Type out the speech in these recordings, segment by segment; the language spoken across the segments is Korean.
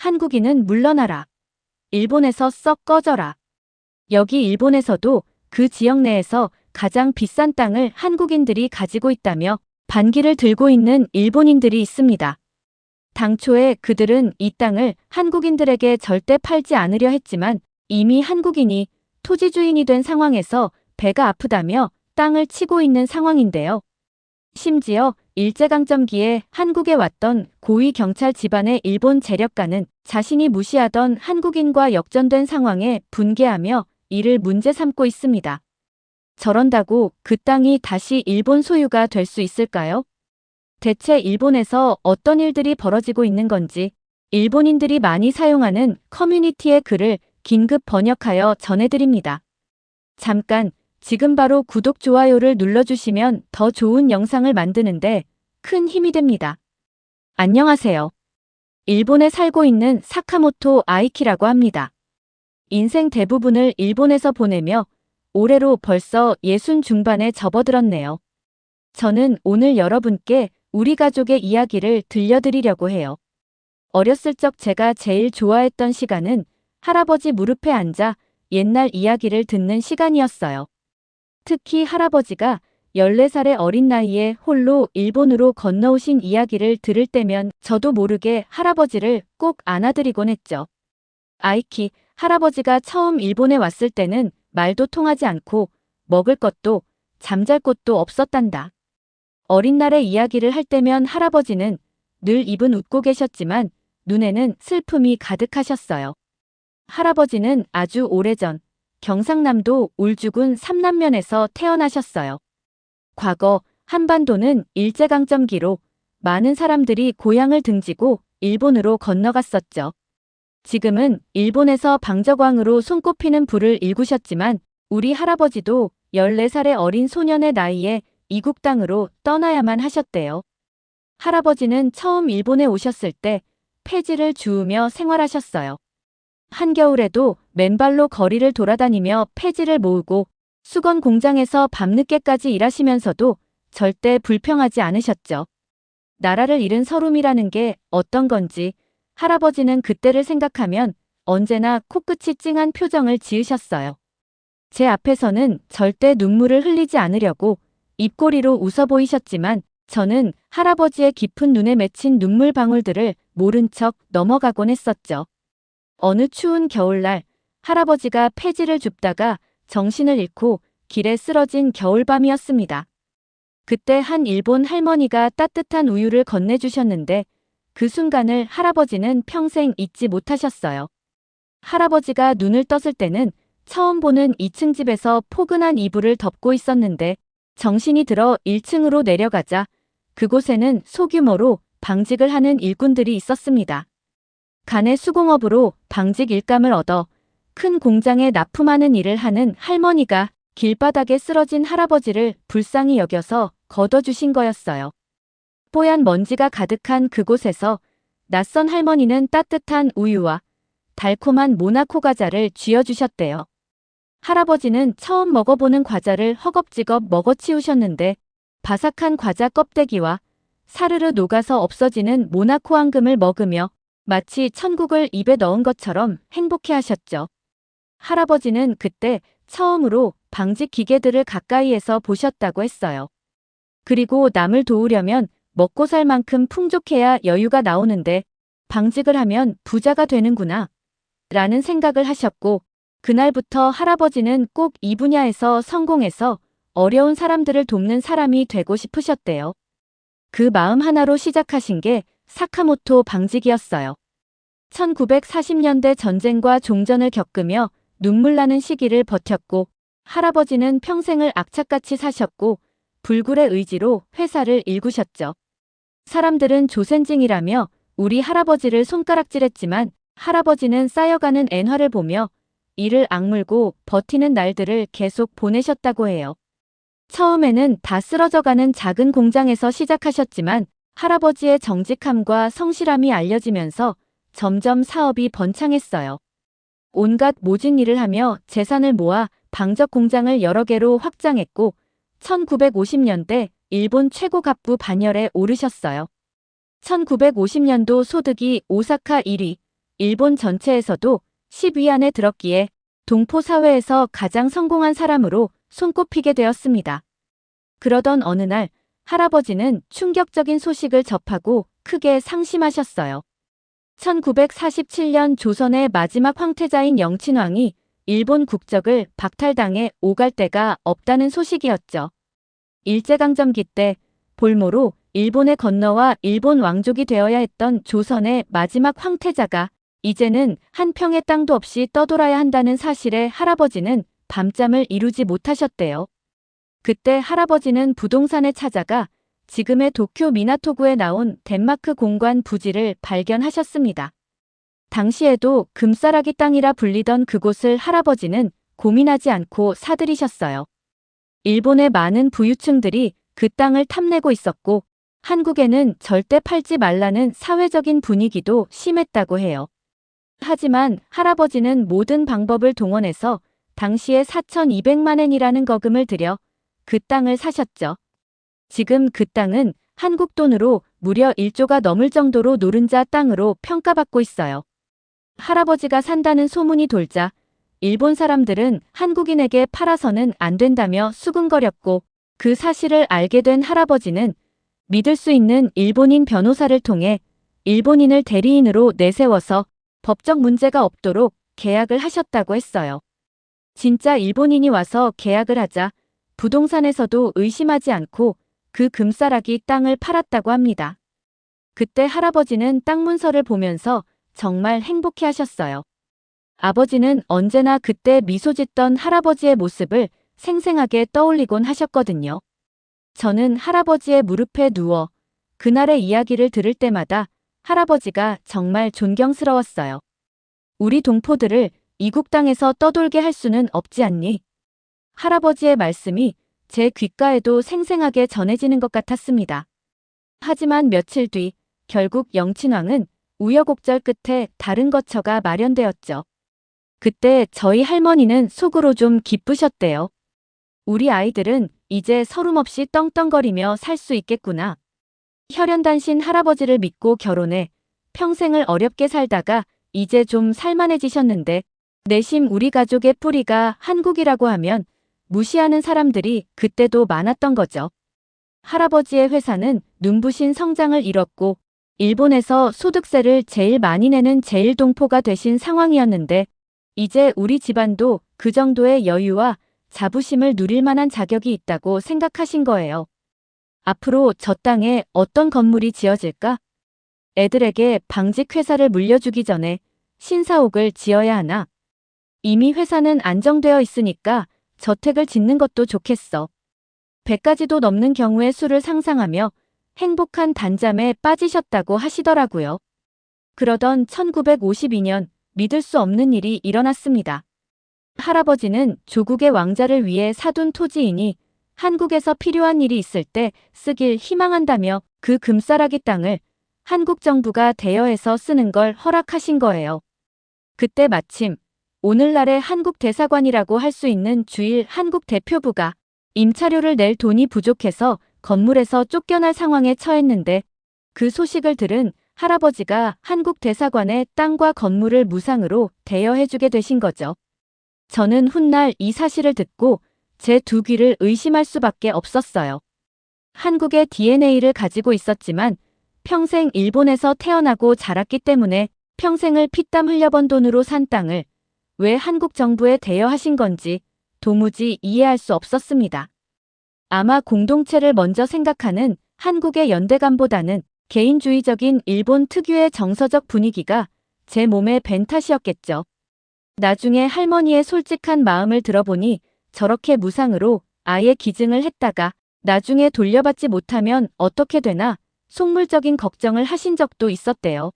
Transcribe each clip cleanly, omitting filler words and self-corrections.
한국인은 물러나라. 일본에서 썩 꺼져라. 여기 일본에서도 그 지역 내에서 가장 비싼 땅을 한국인들이 가지고 있다며 반기를 들고 있는 일본인들이 있습니다. 당초에 그들은 이 땅을 한국인들에게 절대 팔지 않으려 했지만 이미 한국인이 토지 주인이 된 상황에서 배가 아프다며 땅을 치고 있는 상황인데요. 심지어 일제강점기에 한국에 왔던 고위 경찰 집안의 일본 재력가는 자신이 무시하던 한국인과 역전된 상황에 분개하며 이를 문제 삼고 있습니다. 저런다고 그 땅이 다시 일본 소유가 될 수 있을까요? 대체 일본에서 어떤 일들이 벌어지고 있는 건지 일본인들이 많이 사용하는 커뮤니티의 글을 긴급 번역하여 전해드립니다. 잠깐 지금 바로 구독, 좋아요를 눌러주시면 더 좋은 영상을 만드는데 큰 힘이 됩니다. 안녕하세요. 일본에 살고 있는 사카모토 아이키라고 합니다. 인생 대부분을 일본에서 보내며 올해로 벌써 60 중반에 접어들었네요. 저는 오늘 여러분께 우리 가족의 이야기를 들려드리려고 해요. 어렸을 적 제가 제일 좋아했던 시간은 할아버지 무릎에 앉아 옛날 이야기를 듣는 시간이었어요. 특히 할아버지가 14살의 어린 나이에 홀로 일본으로 건너오신 이야기를 들을 때면 저도 모르게 할아버지를 꼭 안아드리곤 했죠. 아이키, 할아버지가 처음 일본에 왔을 때는 말도 통하지 않고 먹을 것도 잠잘 곳도 없었단다. 어린 날의 이야기를 할 때면 할아버지는 늘 입은 웃고 계셨지만 눈에는 슬픔이 가득하셨어요. 할아버지는 아주 오래전 경상남도 울주군 삼남면에서 태어나셨어요. 과거 한반도는 일제강점기로 많은 사람들이 고향을 등지고 일본으로 건너갔었죠. 지금은 일본에서 방적왕으로 손꼽히는 부를 일구셨지만 우리 할아버지도 14살의 어린 소년의 나이에 이국 땅으로 떠나야만 하셨대요. 할아버지는 처음 일본에 오셨을 때 폐지를 주우며 생활하셨어요. 한겨울에도 맨발로 거리를 돌아다니며 폐지를 모으고 수건 공장에서 밤늦게까지 일하시면서도 절대 불평하지 않으셨죠. 나라를 잃은 서름이라는 게 어떤 건지 할아버지는 그때를 생각하면 언제나 코끝이 찡한 표정을 지으셨어요. 제 앞에서는 절대 눈물을 흘리지 않으려고 입꼬리로 웃어 보이셨지만 저는 할아버지의 깊은 눈에 맺힌 눈물 방울들을 모른 척 넘어가곤 했었죠. 어느 추운 겨울날 할아버지가 폐지를 줍다가 정신을 잃고 길에 쓰러진 겨울밤이었습니다. 그때 한 일본 할머니가 따뜻한 우유를 건네주셨는데 그 순간을 할아버지는 평생 잊지 못하셨어요. 할아버지가 눈을 떴을 때는 처음 보는 2층 집에서 포근한 이불을 덮고 있었는데 정신이 들어 1층으로 내려가자 그곳에는 소규모로 방직을 하는 일꾼들이 있었습니다. 간의 수공업으로 방직 일감을 얻어 큰 공장에 납품하는 일을 하는 할머니가 길바닥에 쓰러진 할아버지를 불쌍히 여겨서 걷어주신 거였어요. 뽀얀 먼지가 가득한 그곳에서 낯선 할머니는 따뜻한 우유와 달콤한 모나코 과자를 쥐어주셨대요. 할아버지는 처음 먹어보는 과자를 허겁지겁 먹어치우셨는데 바삭한 과자 껍데기와 사르르 녹아서 없어지는 모나코 앙금을 먹으며 마치 천국을 입에 넣은 것처럼 행복해하셨죠. 할아버지는 그때 처음으로 방직 기계들을 가까이에서 보셨다고 했어요. 그리고 남을 도우려면 먹고 살 만큼 풍족해야 여유가 나오는데 방직을 하면 부자가 되는구나 라는 생각을 하셨고 그날부터 할아버지는 꼭 이 분야에서 성공해서 어려운 사람들을 돕는 사람이 되고 싶으셨대요. 그 마음 하나로 시작하신 게 사카모토 방직이었어요. 1940년대 전쟁과 종전을 겪으며 눈물 나는 시기를 버텼고 할아버지는 평생을 악착같이 사셨고 불굴의 의지로 회사를 일구셨죠. 사람들은 조센징이라며 우리 할아버지를 손가락질했지만 할아버지는 쌓여가는 엔화를 보며 이를 악물고 버티는 날들을 계속 보내셨다고 해요. 처음에는 다 쓰러져가는 작은 공장에서 시작하셨지만 할아버지의 정직함과 성실함이 알려지면서 점점 사업이 번창했어요. 온갖 모진 일을 하며 재산을 모아 방적 공장을 여러 개로 확장했고 1950년대 일본 최고 갑부 반열에 오르셨어요. 1950년도 소득이 오사카 1위, 일본 전체에서도 10위 안에 들었기에 동포 사회에서 가장 성공한 사람으로 손꼽히게 되었습니다. 그러던 어느 날 할아버지는 충격적인 소식을 접하고 크게 상심하셨어요. 1947년 조선의 마지막 황태자인 영친왕이 일본 국적을 박탈당해 오갈 데가 없다는 소식이었죠. 일제강점기 때 볼모로 일본에 건너와 일본 왕족이 되어야 했던 조선의 마지막 황태자가 이제는 한 평의 땅도 없이 떠돌아야 한다는 사실에 할아버지는 밤잠을 이루지 못하셨대요. 그때 할아버지는 부동산에 찾아가 지금의 도쿄 미나토구에 나온 덴마크 공관 부지를 발견하셨습니다. 당시에도 금싸라기 땅이라 불리던 그곳을 할아버지는 고민하지 않고 사들이셨어요. 일본의 많은 부유층들이 그 땅을 탐내고 있었고 한국에는 절대 팔지 말라는 사회적인 분위기도 심했다고 해요. 하지만 할아버지는 모든 방법을 동원해서 당시에 4,200만 엔이라는 거금을 들여 그 땅을 사셨죠. 지금 그 땅은 한국 돈으로 무려 1조가 넘을 정도로 노른자 땅으로 평가받고 있어요. 할아버지가 산다는 소문이 돌자 일본 사람들은 한국인에게 팔아서는 안 된다며 수군거렸고 그 사실을 알게 된 할아버지는 믿을 수 있는 일본인 변호사를 통해 일본인을 대리인으로 내세워서 법적 문제가 없도록 계약을 하셨다고 했어요. 진짜 일본인이 와서 계약을 하자 부동산에서도 의심하지 않고 그 금싸라기 땅을 팔았다고 합니다. 그때 할아버지는 땅 문서를 보면서 정말 행복해하셨어요. 아버지는 언제나 그때 미소 짓던 할아버지의 모습을 생생하게 떠올리곤 하셨거든요. 저는 할아버지의 무릎에 누워 그날의 이야기를 들을 때마다 할아버지가 정말 존경스러웠어요. 우리 동포들을 이국 땅에서 떠돌게 할 수는 없지 않니? 할아버지의 말씀이 제 귓가에도 생생하게 전해지는 것 같았습니다. 하지만 며칠 뒤 결국 영친왕은 우여곡절 끝에 다른 거처가 마련되었죠. 그때 저희 할머니는 속으로 좀 기쁘셨대요. 우리 아이들은 이제 서름없이 떵떵거리며 살 수 있겠구나. 혈연단신 할아버지를 믿고 결혼해 평생을 어렵게 살다가 이제 좀 살만해지셨는데 내심 우리 가족의 뿌리가 한국이라고 하면 무시하는 사람들이 그때도 많았던 거죠. 할아버지의 회사는 눈부신 성장을 이뤘고 일본에서 소득세를 제일 많이 내는 제1동포가 되신 상황이었는데 이제 우리 집안도 그 정도의 여유와 자부심을 누릴 만한 자격이 있다고 생각하신 거예요. 앞으로 저 땅에 어떤 건물이 지어질까? 애들에게 방직 회사를 물려주기 전에 신사옥을 지어야 하나? 이미 회사는 안정되어 있으니까 저택을 짓는 것도 좋겠어. 100가지도 넘는 경우의 수를 상상하며 행복한 단잠에 빠지셨다고 하시더라고요. 그러던 1952년 믿을 수 없는 일이 일어났습니다. 할아버지는 조국의 왕자를 위해 사둔 토지이니 한국에서 필요한 일이 있을 때 쓰길 희망한다며 그 금싸라기 땅을 한국 정부가 대여해서 쓰는 걸 허락하신 거예요. 그때 마침 오늘날의 한국 대사관이라고 할 수 있는 주일 한국 대표부가 임차료를 낼 돈이 부족해서 건물에서 쫓겨날 상황에 처했는데 그 소식을 들은 할아버지가 한국 대사관에 땅과 건물을 무상으로 대여해주게 되신 거죠. 저는 훗날 이 사실을 듣고 제 두 귀를 의심할 수밖에 없었어요. 한국의 DNA를 가지고 있었지만 평생 일본에서 태어나고 자랐기 때문에 평생을 피땀 흘려번 돈으로 산 땅을 왜 한국 정부에 대여하신 건지 도무지 이해할 수 없었습니다. 아마 공동체를 먼저 생각하는 한국의 연대감보다는 개인주의적인 일본 특유의 정서적 분위기가 제 몸에 밴 탓이었겠죠. 나중에 할머니의 솔직한 마음을 들어보니 저렇게 무상으로 아예 기증을 했다가 나중에 돌려받지 못하면 어떻게 되나 속물적인 걱정을 하신 적도 있었대요.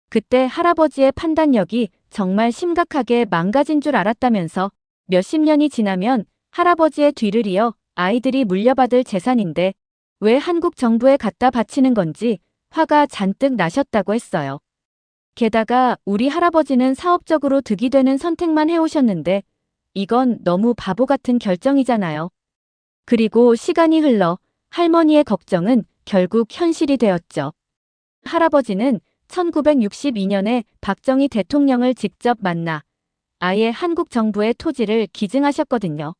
그때 할아버지의 판단력이 정말 심각하게 망가진 줄 알았다면서 몇십 년이 지나면 할아버지의 뒤를 이어 아이들이 물려받을 재산인데 왜 한국 정부에 갖다 바치는 건지 화가 잔뜩 나셨다고 했어요. 게다가 우리 할아버지는 사업적으로 득이 되는 선택만 해오셨는데 이건 너무 바보 같은 결정이잖아요. 그리고 시간이 흘러 할머니의 걱정은 결국 현실이 되었죠. 할아버지는 1962년에 박정희 대통령을 직접 만나 아예 한국 정부의 토지를 기증하셨거든요.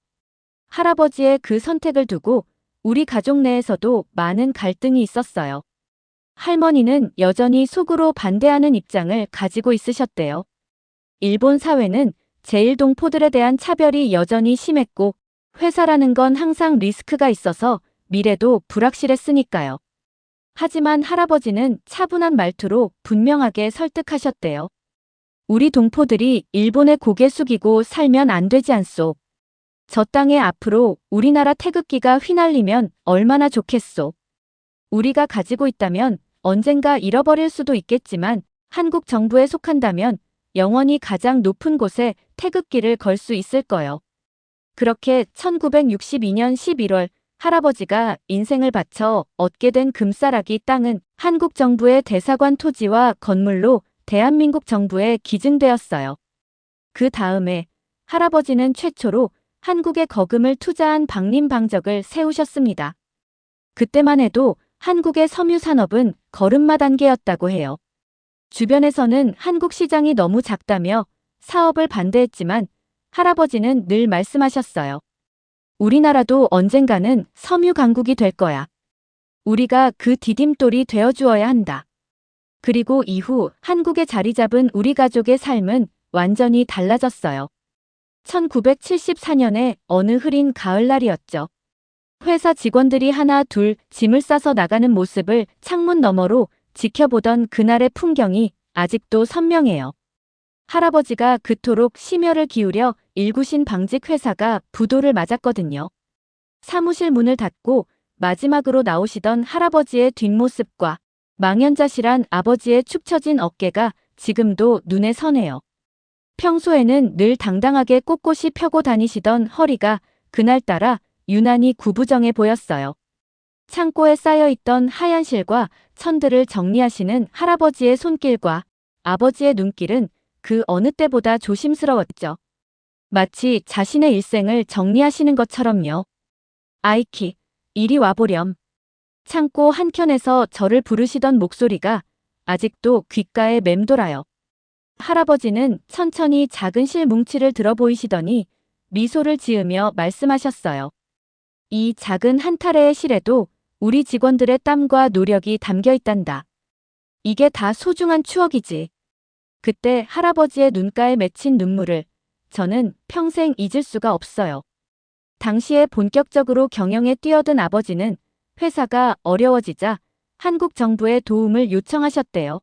할아버지의 그 선택을 두고 우리 가족 내에서도 많은 갈등이 있었어요. 할머니는 여전히 속으로 반대하는 입장을 가지고 있으셨대요. 일본 사회는 제1동포들에 대한 차별이 여전히 심했고 회사라는 건 항상 리스크가 있어서 미래도 불확실했으니까요. 하지만 할아버지는 차분한 말투로 분명하게 설득하셨대요. 우리 동포들이 일본에 고개 숙이고 살면 안 되지 않소. 저 땅에 앞으로 우리나라 태극기가 휘날리면 얼마나 좋겠소. 우리가 가지고 있다면 언젠가 잃어버릴 수도 있겠지만 한국 정부에 속한다면 영원히 가장 높은 곳에 태극기를 걸 수 있을 거요. 그렇게 1962년 11월 할아버지가 인생을 바쳐 얻게 된 금싸라기 땅은 한국 정부의 대사관 토지와 건물로 대한민국 정부에 기증되었어요. 그 다음에 할아버지는 최초로 한국에 거금을 투자한 방림방적을 세우셨습니다. 그때만 해도 한국의 섬유 산업은 걸음마 단계였다고 해요. 주변에서는 한국 시장이 너무 작다며 사업을 반대했지만 할아버지는 늘 말씀하셨어요. 우리나라도 언젠가는 섬유 강국이 될 거야. 우리가 그 디딤돌이 되어주어야 한다. 그리고 이후 한국에 자리 잡은 우리 가족의 삶은 완전히 달라졌어요. 1974년에 어느 흐린 가을날이었죠. 회사 직원들이 하나 둘 짐을 싸서 나가는 모습을 창문 너머로 지켜보던 그날의 풍경이 아직도 선명해요. 할아버지가 그토록 심혈을 기울여 일구신 방직 회사가 부도를 맞았거든요. 사무실 문을 닫고 마지막으로 나오시던 할아버지의 뒷모습과 망연자실한 아버지의 축 처진 어깨가 지금도 눈에 선해요. 평소에는 늘 당당하게 꼿꼿이 펴고 다니시던 허리가 그날따라 유난히 구부정해 보였어요. 창고에 쌓여있던 하얀 실과 천들을 정리하시는 할아버지의 손길과 아버지의 눈길은 그 어느 때보다 조심스러웠죠. 마치 자신의 일생을 정리하시는 것처럼요. 아이키, 이리 와보렴. 창고 한켠에서 저를 부르시던 목소리가 아직도 귓가에 맴돌아요. 할아버지는 천천히 작은 실 뭉치를 들어 보이시더니 미소를 지으며 말씀하셨어요. 이 작은 한 타래의 실에도 우리 직원들의 땀과 노력이 담겨 있단다. 이게 다 소중한 추억이지. 그때 할아버지의 눈가에 맺힌 눈물을 저는 평생 잊을 수가 없어요. 당시에 본격적으로 경영에 뛰어든 아버지는 회사가 어려워지자 한국 정부의 도움을 요청하셨대요.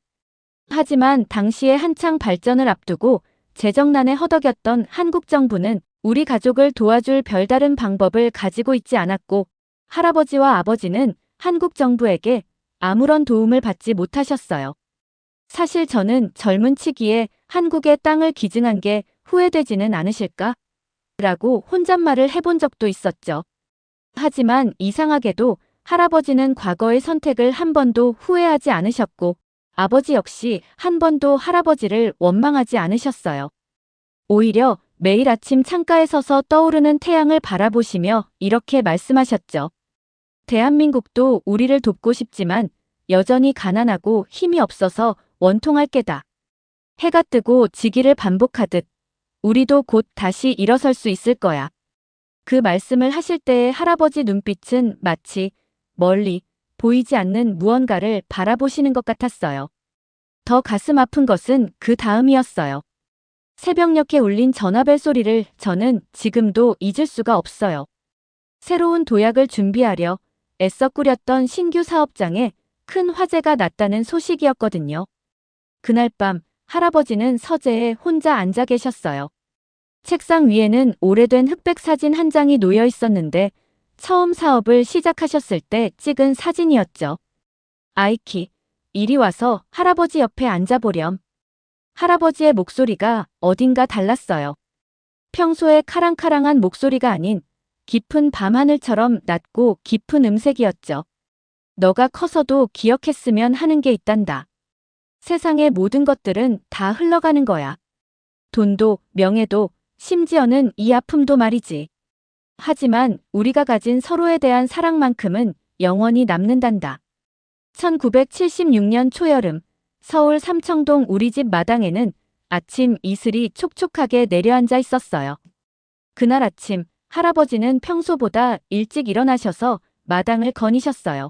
하지만 당시에 한창 발전을 앞두고 재정난에 허덕였던 한국 정부는 우리 가족을 도와줄 별다른 방법을 가지고 있지 않았고 할아버지와 아버지는 한국 정부에게 아무런 도움을 받지 못하셨어요. 사실 저는 젊은 치기에 한국의 땅을 기증한 게 후회되지는 않으실까? 라고 혼잣말을 해본 적도 있었죠. 하지만 이상하게도 할아버지는 과거의 선택을 한 번도 후회하지 않으셨고 아버지 역시 한 번도 할아버지를 원망하지 않으셨어요. 오히려 매일 아침 창가에 서서 떠오르는 태양을 바라보시며 이렇게 말씀하셨죠. 대한민국도 우리를 돕고 싶지만 여전히 가난하고 힘이 없어서 원통할 게다. 해가 뜨고 지기를 반복하듯 우리도 곧 다시 일어설 수 있을 거야. 그 말씀을 하실 때의 할아버지 눈빛은 마치 멀리 보이지 않는 무언가를 바라보시는 것 같았어요. 더 가슴 아픈 것은 그 다음이었어요. 새벽녘에 울린 전화벨 소리를 저는 지금도 잊을 수가 없어요. 새로운 도약을 준비하려 애써 꾸렸던 신규 사업장에 큰 화재가 났다는 소식이었거든요. 그날 밤 할아버지는 서재에 혼자 앉아 계셨어요. 책상 위에는 오래된 흑백 사진 한 장이 놓여 있었는데 처음 사업을 시작하셨을 때 찍은 사진이었죠. 아이키, 이리 와서 할아버지 옆에 앉아보렴. 할아버지의 목소리가 어딘가 달랐어요. 평소의 카랑카랑한 목소리가 아닌 깊은 밤하늘처럼 낮고 깊은 음색이었죠. 너가 커서도 기억했으면 하는 게 있단다. 세상의 모든 것들은 다 흘러가는 거야. 돈도, 명예도, 심지어는 이 아픔도 말이지. 하지만 우리가 가진 서로에 대한 사랑만큼은 영원히 남는단다. 1976년 초여름, 서울 삼청동 우리 집 마당에는 아침 이슬이 촉촉하게 내려앉아 있었어요. 그날 아침 할아버지는 평소보다 일찍 일어나셔서 마당을 거니셨어요.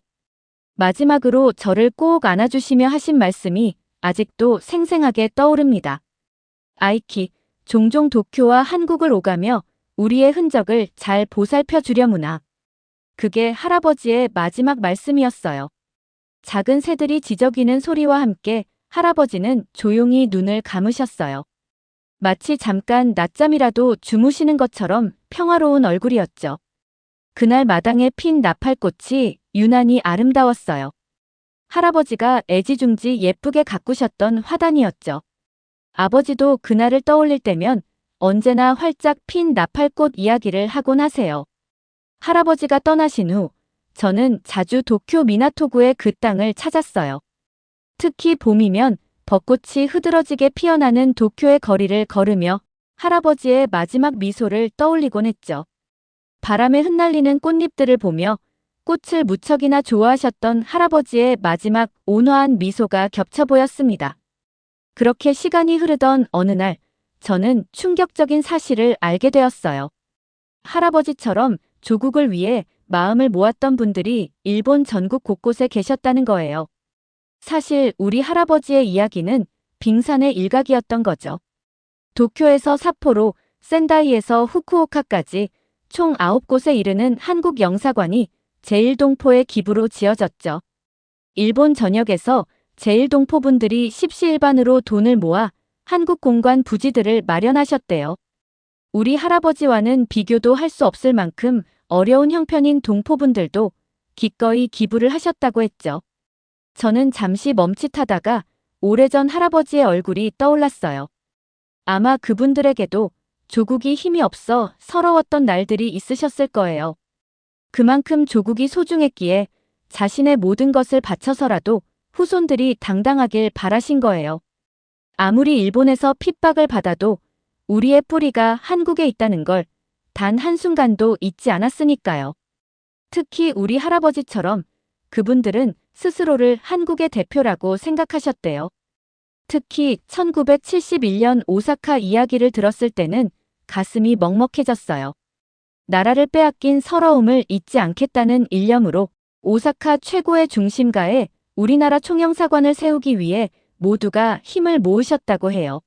마지막으로 저를 꼭 안아주시며 하신 말씀이 아직도 생생하게 떠오릅니다. 아이키, 종종 도쿄와 한국을 오가며 우리의 흔적을 잘 보살펴 주려무나. 그게 할아버지의 마지막 말씀이었어요. 작은 새들이 지저귀는 소리와 함께 할아버지는 조용히 눈을 감으셨어요. 마치 잠깐 낮잠이라도 주무시는 것처럼 평화로운 얼굴이었죠. 그날 마당에 핀 나팔꽃이 유난히 아름다웠어요. 할아버지가 애지중지 예쁘게 가꾸셨던 화단이었죠. 아버지도 그날을 떠올릴 때면 언제나 활짝 핀 나팔꽃 이야기를 하곤 하세요. 할아버지가 떠나신 후 저는 자주 도쿄 미나토구의 그 땅을 찾았어요. 특히 봄이면 벚꽃이 흐드러지게 피어나는 도쿄의 거리를 걸으며 할아버지의 마지막 미소를 떠올리곤 했죠. 바람에 흩날리는 꽃잎들을 보며 꽃을 무척이나 좋아하셨던 할아버지의 마지막 온화한 미소가 겹쳐 보였습니다. 그렇게 시간이 흐르던 어느 날 저는 충격적인 사실을 알게 되었어요. 할아버지처럼 조국을 위해 마음을 모았던 분들이 일본 전국 곳곳에 계셨다는 거예요. 사실 우리 할아버지의 이야기는 빙산의 일각이었던 거죠. 도쿄에서 삿포로, 센다이에서 후쿠오카까지 총 9곳에 이르는 한국 영사관이 제1동포의 기부로 지어졌죠. 일본 전역에서 제1동포 분들이 십시일반으로 돈을 모아 한국 공관 부지들을 마련하셨대요. 우리 할아버지와는 비교도 할 수 없을 만큼 어려운 형편인 동포분들도 기꺼이 기부를 하셨다고 했죠. 저는 잠시 멈칫하다가 오래전 할아버지의 얼굴이 떠올랐어요. 아마 그분들에게도 조국이 힘이 없어 서러웠던 날들이 있으셨을 거예요. 그만큼 조국이 소중했기에 자신의 모든 것을 바쳐서라도 후손들이 당당하길 바라신 거예요. 아무리 일본에서 핍박을 받아도 우리의 뿌리가 한국에 있다는 걸 단 한순간도 잊지 않았으니까요. 특히 우리 할아버지처럼 그분들은 스스로를 한국의 대표라고 생각하셨대요. 특히 1971년 오사카 이야기를 들었을 때는 가슴이 먹먹해졌어요. 나라를 빼앗긴 서러움을 잊지 않겠다는 일념으로 오사카 최고의 중심가에 우리나라 총영사관을 세우기 위해 모두가 힘을 모으셨다고 해요.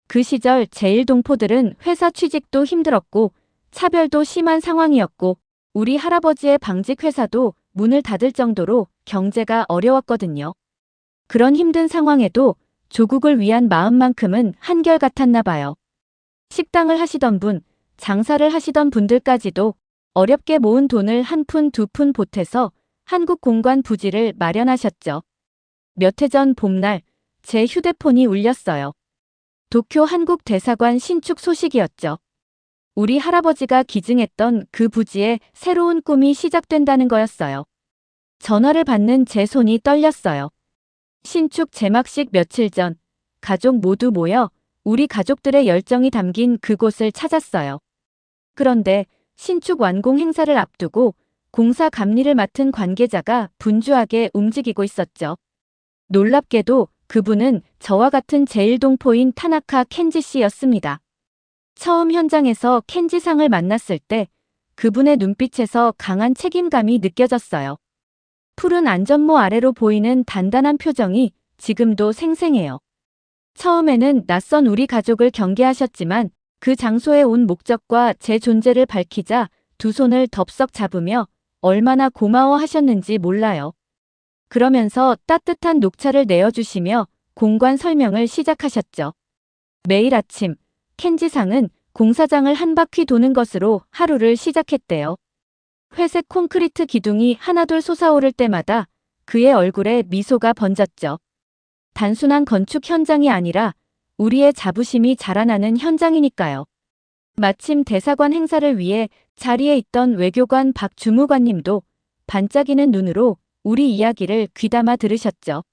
그 시절 제1동포들은 회사 취직도 힘들었고 차별도 심한 상황이었고 우리 할아버지의 방직 회사도 문을 닫을 정도로 경제가 어려웠거든요. 그런 힘든 상황에도 조국을 위한 마음만큼은 한결같았나 봐요. 식당을 하시던 분, 장사를 하시던 분들까지도 어렵게 모은 돈을 한 푼 두 푼 보태서 한국 공관 부지를 마련하셨죠. 몇 해 전 봄날 제 휴대폰이 울렸어요. 도쿄 한국 대사관 신축 소식이었죠. 우리 할아버지가 기증했던 그 부지에 새로운 꿈이 시작된다는 거였어요. 전화를 받는 제 손이 떨렸어요. 신축 개막식 며칠 전 가족 모두 모여 우리 가족들의 열정이 담긴 그곳을 찾았어요. 그런데 신축 완공 행사를 앞두고 공사 감리를 맡은 관계자가 분주하게 움직이고 있었죠. 놀랍게도 그분은 저와 같은 제1동포인 타나카 켄지 씨였습니다. 처음 현장에서 켄지상을 만났을 때 그분의 눈빛에서 강한 책임감이 느껴졌어요. 푸른 안전모 아래로 보이는 단단한 표정이 지금도 생생해요. 처음에는 낯선 우리 가족을 경계하셨지만 그 장소에 온 목적과 제 존재를 밝히자 두 손을 덥석 잡으며 얼마나 고마워하셨는지 몰라요. 그러면서 따뜻한 녹차를 내어주시며 공관 설명을 시작하셨죠. 매일 아침 켄지상은 공사장을 한 바퀴 도는 것으로 하루를 시작했대요. 회색 콘크리트 기둥이 하나둘 솟아오를 때마다 그의 얼굴에 미소가 번졌죠. 단순한 건축 현장이 아니라 우리의 자부심이 자라나는 현장이니까요. 마침 대사관 행사를 위해 자리에 있던 외교관 박 주무관님도 반짝이는 눈으로 우리 이야기를 귀담아 들으셨죠.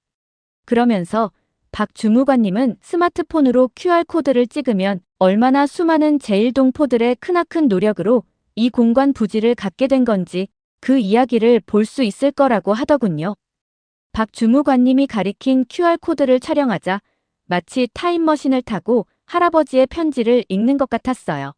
그러면서 박 주무관님은 스마트폰으로 QR코드를 찍으면 얼마나 수많은 제1동포들의 크나큰 노력으로 이 공관 부지를 갖게 된 건지 그 이야기를 볼 수 있을 거라고 하더군요. 박 주무관님이 가리킨 QR코드를 촬영하자 마치 타임머신을 타고 할아버지의 편지를 읽는 것 같았어요.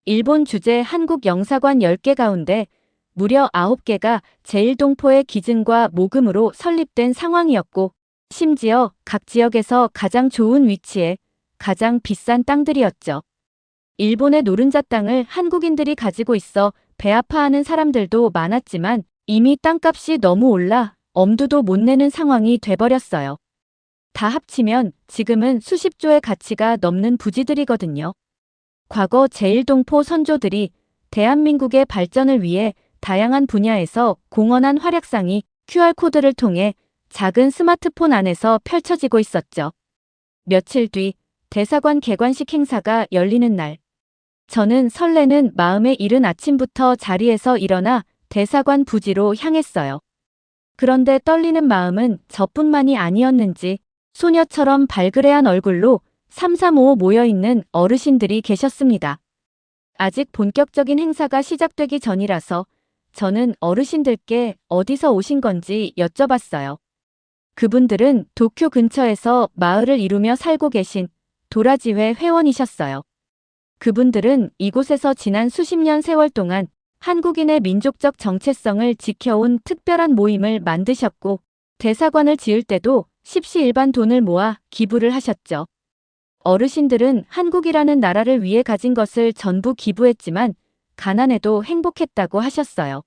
일본 주재 한국 영사관 10개 가운데 무려 9개가 제1동포의 기증과 모금으로 설립된 상황이었고, 심지어 각 지역에서 가장 좋은 위치에 가장 비싼 땅들이었죠. 일본의 노른자 땅을 한국인들이 가지고 있어 배 아파하는 사람들도 많았지만 이미 땅값이 너무 올라 엄두도 못 내는 상황이 돼버렸어요. 다 합치면 지금은 수십조의 가치가 넘는 부지들이거든요. 과거 제1동포 선조들이 대한민국의 발전을 위해 다양한 분야에서 공헌한 활약상이 QR코드를 통해 작은 스마트폰 안에서 펼쳐지고 있었죠. 며칠 뒤 대사관 개관식 행사가 열리는 날. 저는 설레는 마음에 이른 아침부터 자리에서 일어나 대사관 부지로 향했어요. 그런데 떨리는 마음은 저뿐만이 아니었는지 소녀처럼 발그레한 얼굴로 335 모여있는 어르신들이 계셨습니다. 아직 본격적인 행사가 시작되기 전이라서 저는 어르신들께 어디서 오신 건지 여쭤봤어요. 그분들은 도쿄 근처에서 마을을 이루며 살고 계신 도라지회 회원이셨어요. 그분들은 이곳에서 지난 수십 년 세월 동안 한국인의 민족적 정체성을 지켜온 특별한 모임을 만드셨고, 대사관을 지을 때도 십시일반 돈을 모아 기부를 하셨죠. 어르신들은 한국이라는 나라를 위해 가진 것을 전부 기부했지만 가난해도 행복했다고 하셨어요.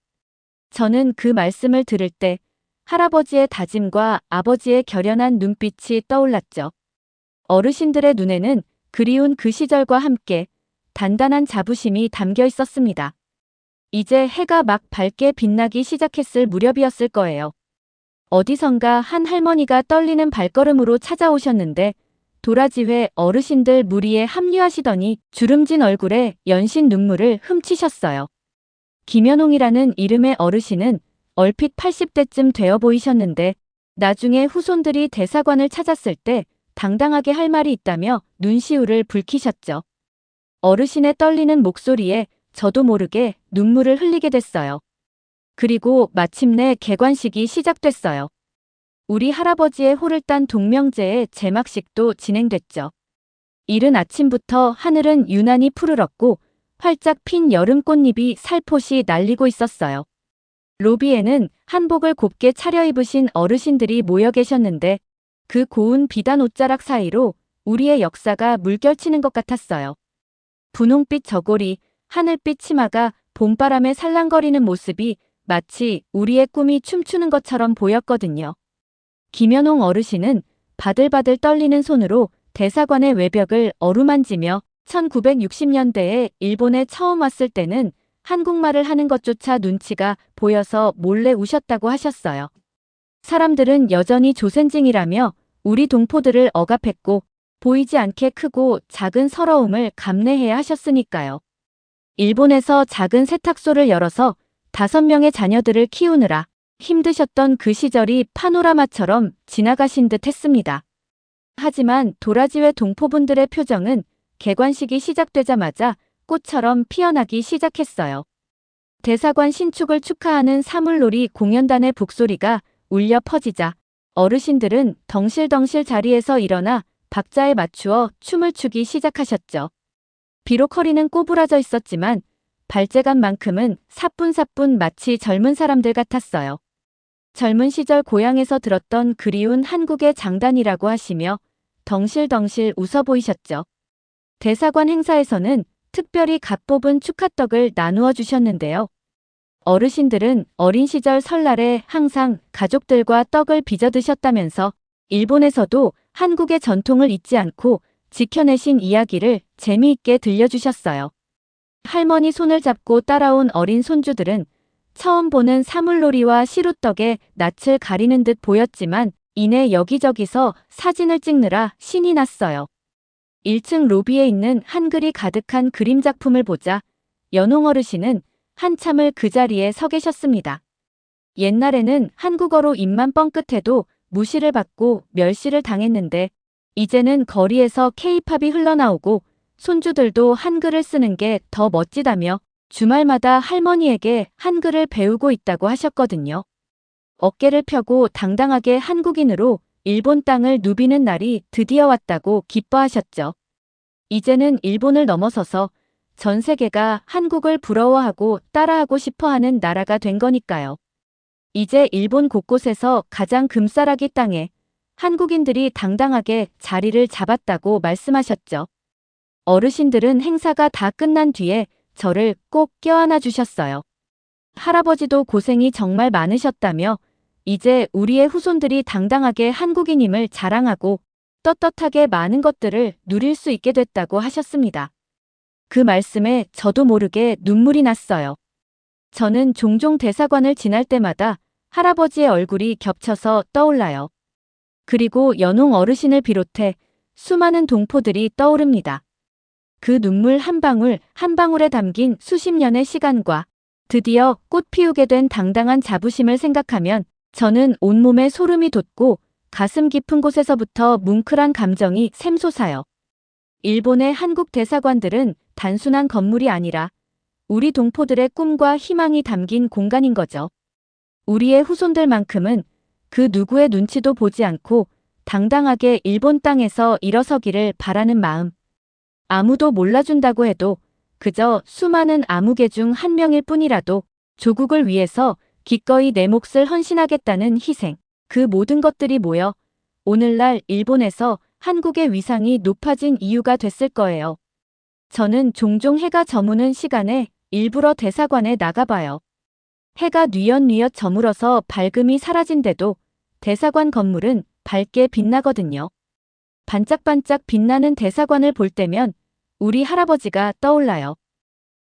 저는 그 말씀을 들을 때 할아버지의 다짐과 아버지의 결연한 눈빛이 떠올랐죠. 어르신들의 눈에는 그리운 그 시절과 함께 단단한 자부심이 담겨 있었습니다. 이제 해가 막 밝게 빛나기 시작했을 무렵이었을 거예요. 어디선가 한 할머니가 떨리는 발걸음으로 찾아오셨는데 도라지회 어르신들 무리에 합류하시더니 주름진 얼굴에 연신 눈물을 훔치셨어요. 김연홍이라는 이름의 어르신은 얼핏 80대쯤 되어 보이셨는데 나중에 후손들이 대사관을 찾았을 때 당당하게 할 말이 있다며 눈시울을 붉히셨죠. 어르신의 떨리는 목소리에 저도 모르게 눈물을 흘리게 됐어요. 그리고 마침내 개관식이 시작됐어요. 우리 할아버지의 호를 딴 동명제의 제막식도 진행됐죠. 이른 아침부터 하늘은 유난히 푸르렀고 활짝 핀 여름 꽃잎이 살포시 날리고 있었어요. 로비에는 한복을 곱게 차려입으신 어르신들이 모여 계셨는데 그 고운 비단 옷자락 사이로 우리의 역사가 물결치는 것 같았어요. 분홍빛 저고리, 하늘빛 치마가 봄바람에 살랑거리는 모습이 마치 우리의 꿈이 춤추는 것처럼 보였거든요. 김연홍 어르신은 바들바들 떨리는 손으로 대사관의 외벽을 어루만지며 1960년대에 일본에 처음 왔을 때는 한국말을 하는 것조차 눈치가 보여서 몰래 우셨다고 하셨어요. 사람들은 여전히 조센징이라며 우리 동포들을 억압했고 보이지 않게 크고 작은 서러움을 감내해야 하셨으니까요. 일본에서 작은 세탁소를 열어서 5명의 자녀들을 키우느라 힘드셨던 그 시절이 파노라마처럼 지나가신 듯 했습니다. 하지만 도라지회 동포분들의 표정은 개관식이 시작되자마자 꽃처럼 피어나기 시작했어요. 대사관 신축을 축하하는 사물놀이 공연단의 북소리가 울려 퍼지자 어르신들은 덩실덩실 자리에서 일어나 박자에 맞추어 춤을 추기 시작하셨죠. 비록 허리는 꼬부라져 있었지만 발재간만큼은 사뿐사뿐 마치 젊은 사람들 같았어요. 젊은 시절 고향에서 들었던 그리운 한국의 장단이라고 하시며 덩실덩실 웃어 보이셨죠. 대사관 행사에서는 특별히 갓 뽑은 축하떡을 나누어 주셨는데요. 어르신들은 어린 시절 설날에 항상 가족들과 떡을 빚어 드셨다면서 일본에서도 한국의 전통을 잊지 않고 지켜내신 이야기를 재미있게 들려주셨어요. 할머니 손을 잡고 따라온 어린 손주들은 처음 보는 사물놀이와 시루떡에 낯을 가리는 듯 보였지만 이내 여기저기서 사진을 찍느라 신이 났어요. 1층 로비에 있는 한글이 가득한 그림 작품을 보자 연홍 어르신은 한참을 그 자리에 서 계셨습니다. 옛날에는 한국어로 입만 뻥끗해도 무시를 받고 멸시를 당했는데 이제는 거리에서 K-팝이 흘러나오고 손주들도 한글을 쓰는 게 더 멋지다며 주말마다 할머니에게 한글을 배우고 있다고 하셨거든요. 어깨를 펴고 당당하게 한국인으로 일본 땅을 누비는 날이 드디어 왔다고 기뻐하셨죠. 이제는 일본을 넘어서서 전 세계가 한국을 부러워하고 따라하고 싶어하는 나라가 된 거니까요. 이제 일본 곳곳에서 가장 금싸라기 땅에 한국인들이 당당하게 자리를 잡았다고 말씀하셨죠. 어르신들은 행사가 다 끝난 뒤에 저를 꼭 껴안아 주셨어요. 할아버지도 고생이 정말 많으셨다며 이제 우리의 후손들이 당당하게 한국인임을 자랑하고 떳떳하게 많은 것들을 누릴 수 있게 됐다고 하셨습니다. 그 말씀에 저도 모르게 눈물이 났어요. 저는 종종 대사관을 지날 때마다 할아버지의 얼굴이 겹쳐서 떠올라요. 그리고 연홍 어르신을 비롯해 수많은 동포들이 떠오릅니다. 그 눈물 한 방울 한 방울에 담긴 수십 년의 시간과 드디어 꽃 피우게 된 당당한 자부심을 생각하면 저는 온몸에 소름이 돋고 가슴 깊은 곳에서부터 뭉클한 감정이 샘솟아요. 일본의 한국 대사관들은 단순한 건물이 아니라 우리 동포들의 꿈과 희망이 담긴 공간인 거죠. 우리의 후손들만큼은 그 누구의 눈치도 보지 않고 당당하게 일본 땅에서 일어서기를 바라는 마음. 아무도 몰라준다고 해도 그저 수많은 아무개 중 한 명일 뿐이라도 조국을 위해서 기꺼이 내 몫을 헌신하겠다는 희생. 그 모든 것들이 모여 오늘날 일본에서 한국의 위상이 높아진 이유가 됐을 거예요. 저는 종종 해가 저무는 시간에 일부러 대사관에 나가봐요. 해가 뉘엿뉘엿 저물어서 밝음이 사라진데도 대사관 건물은 밝게 빛나거든요. 반짝반짝 빛나는 대사관을 볼 때면 우리 할아버지가 떠올라요.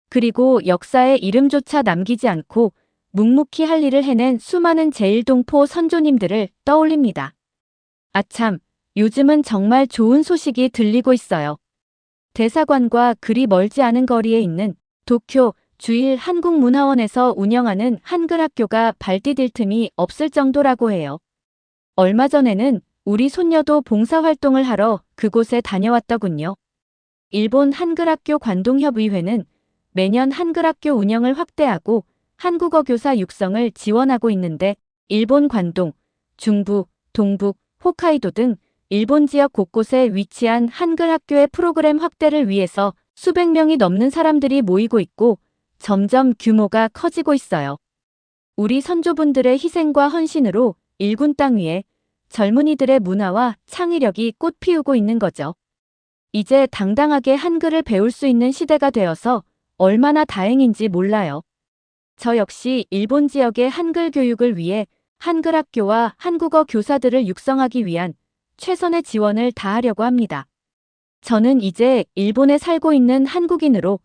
그리고 역사에 이름조차 남기지 않고 묵묵히 할 일을 해낸 수많은 제1동포 선조님들을 떠올립니다. 아참, 요즘은 정말 좋은 소식이 들리고 있어요. 대사관과 그리 멀지 않은 거리에 있는 도쿄 주일 한국문화원에서 운영하는 한글 학교가 발디딜 틈이 없을 정도라고 해요. 얼마 전에는 우리 손녀도 봉사활동을 하러 그곳에 다녀왔더군요. 일본 한글학교 관동협의회는 매년 한글학교 운영을 확대하고 한국어 교사 육성을 지원하고 있는데 일본 관동, 중부, 동북, 홋카이도 등 일본 지역 곳곳에 위치한 한글학교의 프로그램 확대를 위해서 수백 명이 넘는 사람들이 모이고 있고 점점 규모가 커지고 있어요. 우리 선조분들의 희생과 헌신으로 일군 땅 위에 젊은이들의 문화와 창의력이 꽃피우고 있는 거죠. 이제 당당하게 한글을 배울 수 있는 시대가 되어서 얼마나 다행인지 몰라요. 저 역시 일본 지역의 한글 교육을 위해 한글 학교와 한국어 교사들을 육성하기 위한 최선의 지원을 다하려고 합니다. 저는 이제 일본에 살고 있는 한국인으로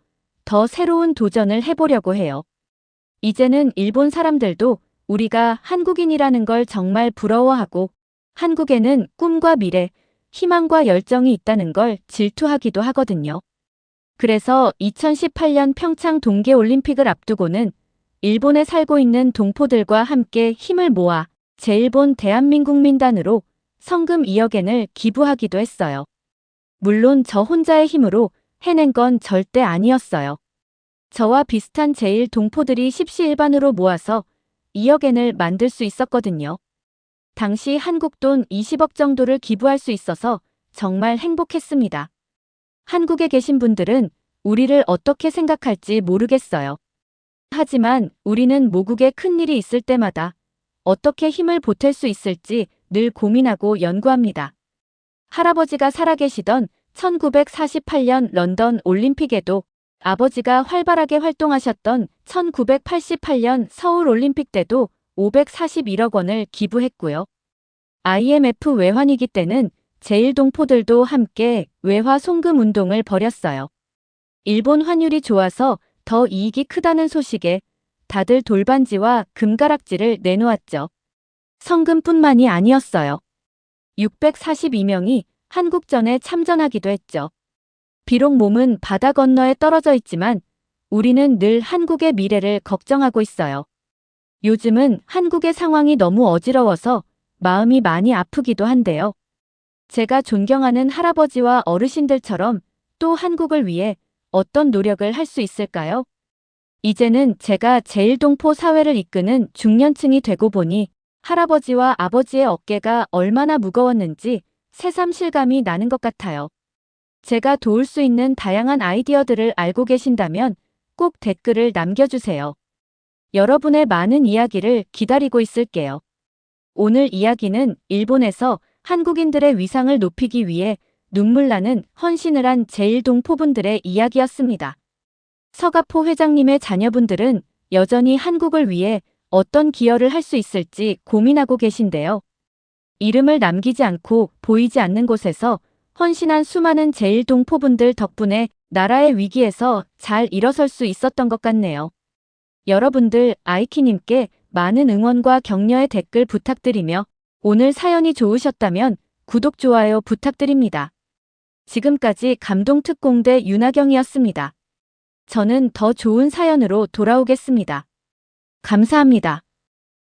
더 새로운 도전을 해보려고 해요. 이제는 일본 사람들도 우리가 한국인이라는 걸 정말 부러워하고 한국에는 꿈과 미래, 희망과 열정이 있다는 걸 질투하기도 하거든요. 그래서 2018년 평창 동계올림픽을 앞두고는 일본에 살고 있는 동포들과 함께 힘을 모아 제1본 대한민국민단으로 성금 2억엔을 기부하기도 했어요. 물론 저 혼자의 힘으로 해낸 건 절대 아니었어요. 저와 비슷한 제1 동포들이 십시일반으로 모아서 2억엔을 만들 수 있었거든요. 당시 한국 돈 20억 정도를 기부할 수 있어서 정말 행복했습니다. 한국에 계신 분들은 우리를 어떻게 생각할지 모르겠어요. 하지만 우리는 모국에 큰일이 있을 때마다 어떻게 힘을 보탤 수 있을지 늘 고민하고 연구합니다. 할아버지가 살아계시던 1948년 런던 올림픽에도 아버지가 활발하게 활동하셨던 1988년 서울 올림픽 때도 541억 원을 기부했고요. IMF 외환위기 때는 제1동포들도 함께 외화 송금 운동을 벌였어요. 일본 환율이 좋아서 더 이익이 크다는 소식에 다들 돌반지와 금가락지를 내놓았죠. 성금뿐만이 아니었어요. 642명이 한국전에 참전하기도 했죠. 비록 몸은 바다 건너에 떨어져 있지만 우리는 늘 한국의 미래를 걱정하고 있어요. 요즘은 한국의 상황이 너무 어지러워서 마음이 많이 아프기도 한데요. 제가 존경하는 할아버지와 어르신들처럼 또 한국을 위해 어떤 노력을 할 수 있을까요? 이제는 제가 제1동포 사회를 이끄는 중년층이 되고 보니 할아버지와 아버지의 어깨가 얼마나 무거웠는지 새삼 실감이 나는 것 같아요. 제가 도울 수 있는 다양한 아이디어들을 알고 계신다면 꼭 댓글을 남겨주세요. 여러분의 많은 이야기를 기다리고 있을게요. 오늘 이야기는 일본에서 한국인들의 위상을 높이기 위해 눈물 나는 헌신을 한 제1동포분들의 이야기였습니다. 서가포 회장님의 자녀분들은 여전히 한국을 위해 어떤 기여를 할 수 있을지 고민하고 계신데요. 이름을 남기지 않고 보이지 않는 곳에서 헌신한 수많은 제1동포분들 덕분에 나라의 위기에서 잘 일어설 수 있었던 것 같네요. 여러분들 아이키님께 많은 응원과 격려의 댓글 부탁드리며 오늘 사연이 좋으셨다면 구독, 좋아요 부탁드립니다. 지금까지 감동특공대 윤하경이었습니다. 저는 더 좋은 사연으로 돌아오겠습니다. 감사합니다.